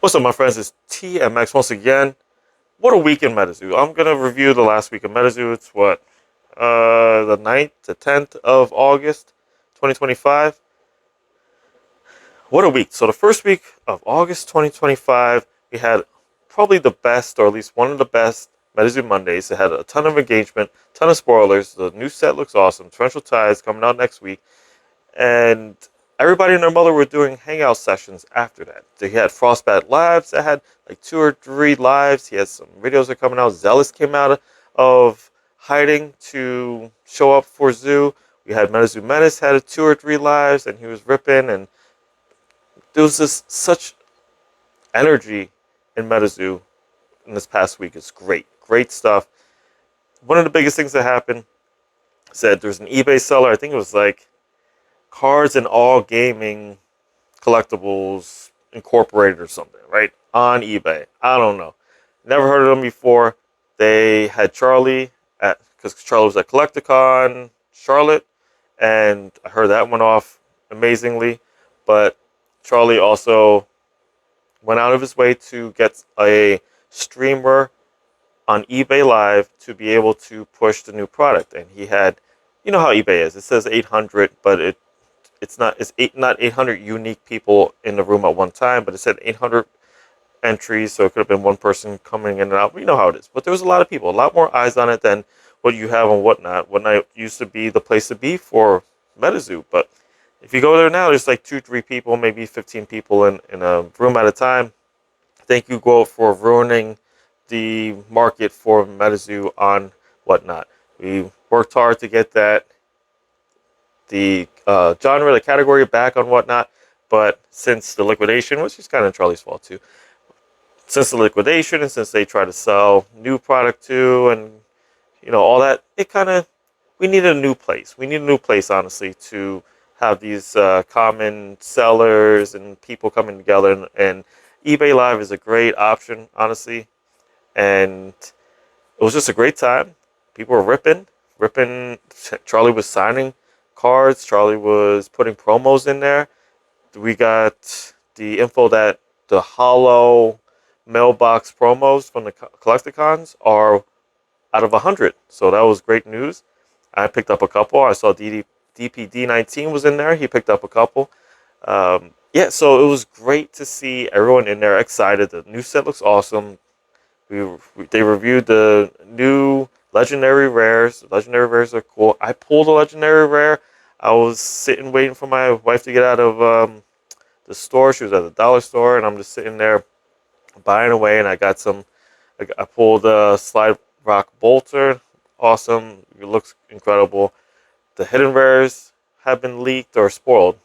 What's up, my friends? It's TMX once again. What a week in MetaZoo. I'm going to review the last week of MetaZoo. It's the 9th to 10th of August, 2025. What a week. So, the first week of August 2025, we had probably the best, or at least one of the best, MetaZoo Mondays. It had a ton of engagement, ton of spoilers. The new set looks awesome. Torrential Tides coming out next week. And everybody and their mother were doing hangout sessions after that. He had Frostbat Labs that had like 2 or 3 lives. He had some videos that are coming out. Zealous came out of hiding to show up for Zoo. We had MetaZoo Menace had 2 or 3 lives, and he was ripping. And there was just such energy in MetaZoo in this past week. It's great stuff. One of the biggest things that happened said there's an eBay seller. I think it was like Cards and All Gaming Collectibles Incorporated or something, right? On eBay. I don't know. Never heard of them before. They had Charlie at, because Charlie was at Collecticon Charlotte, and I heard that went off amazingly. But Charlie also went out of his way to get a streamer on eBay Live to be able to push the new product. And he had, you know how eBay is. It says 800, but not 800 unique people in the room at one time, but it said 800 entries, so it could have been one person coming in and out. We know how it is. But there was a lot of people, a lot more eyes on it than what you have on Whatnot. Whatnot used to be the place to be for MetaZoo, but if you go there now, there's like 2, 3 people, maybe 15 people in a room at a time. Thank you, Go, for ruining the market for MetaZoo on Whatnot. We worked hard to get the genre, the category back on Whatnot, but since the liquidation, which is kind of Charlie's fault too, since the liquidation and since they try to sell new product too, and all that, it kind of we need a new place. We need a new place, honestly, to have these common sellers and people coming together. And eBay Live is a great option, honestly. And it was just a great time. People were ripping. Charlie was signing cards. Charlie was putting promos in there. We got the info that the hollow mailbox promos from the Collecticons are out of 100. So that was great news. I picked up a couple. I saw DPD19 was in there. He picked up a couple. Yeah, so it was great to see everyone in there excited. The new set looks awesome. They reviewed the new legendary rares. The legendary rares are cool. I pulled a legendary rare. I was sitting waiting for my wife to get out of the store. She was at the dollar store, and I'm just sitting there buying away. And I got some. I pulled a Slide Rock Bolter. Awesome. It looks incredible. The hidden rares have been leaked or spoiled.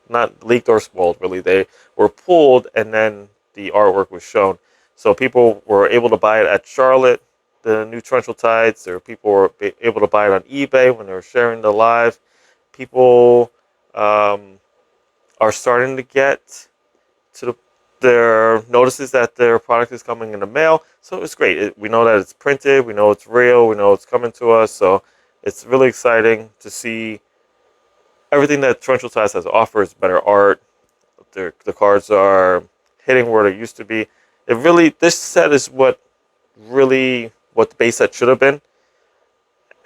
Not leaked or spoiled, really. They were pulled, and then the artwork was shown. So people were able to buy it at Charlotte, the new Torrential Tides. People were able to buy it on eBay when they were sharing the live. People are starting to get to their notices that their product is coming in the mail. So it's great. We know that it's printed. We know it's real. We know it's coming to us. So it's really exciting to see everything that Torrential Tides has to offer. Is better art. The cards are hitting where they used to be. This set is what the base set should have been.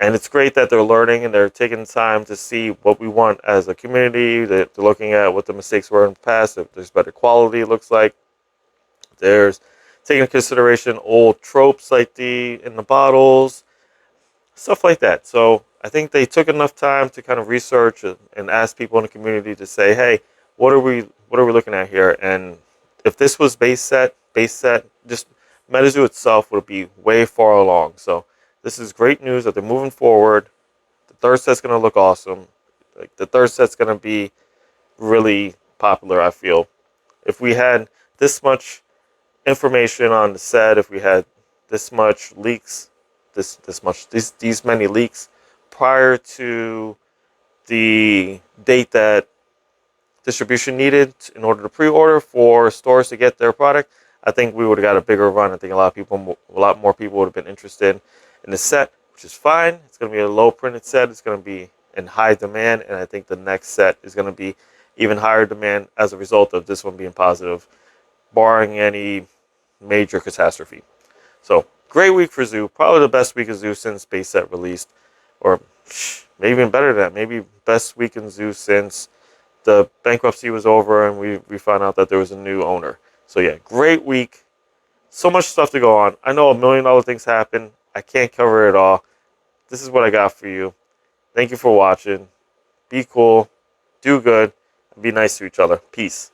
And it's great that they're learning and they're taking time to see what we want as a community. They're looking at what the mistakes were in the past. If there's better quality, it looks like. There's taking into consideration old tropes like in the bottles, stuff like that. So I think they took enough time to kind of research and ask people in the community to say, hey, what are we looking at here? And if this was base set, just MetaZoo itself would be way far along. So this is great news that they're moving forward. The third set's going to look awesome. Like the third set's going to be really popular, I feel. If we had this much information on the set, if we had this much leaks, these many leaks prior to the date that distribution needed in order to pre-order for stores to get their product, I think we would have got a bigger run. I think a lot more people would have been interested in the set, which is fine. It's going to be a low printed set. It's going to be in high demand, and I think the next set is going to be even higher demand as a result of this one being positive. barring any major catastrophe. So, great week for Zoo. Probably the best week of Zoo since base set released. Or maybe even better than that. Maybe best week in Zoo since the bankruptcy was over and we found out that there was a new owner. So, yeah, great week. So much stuff to go on. I know $1 million things happen. I can't cover it all. This is what I got for you. Thank you for watching. Be cool. Do good. And be nice to each other. Peace.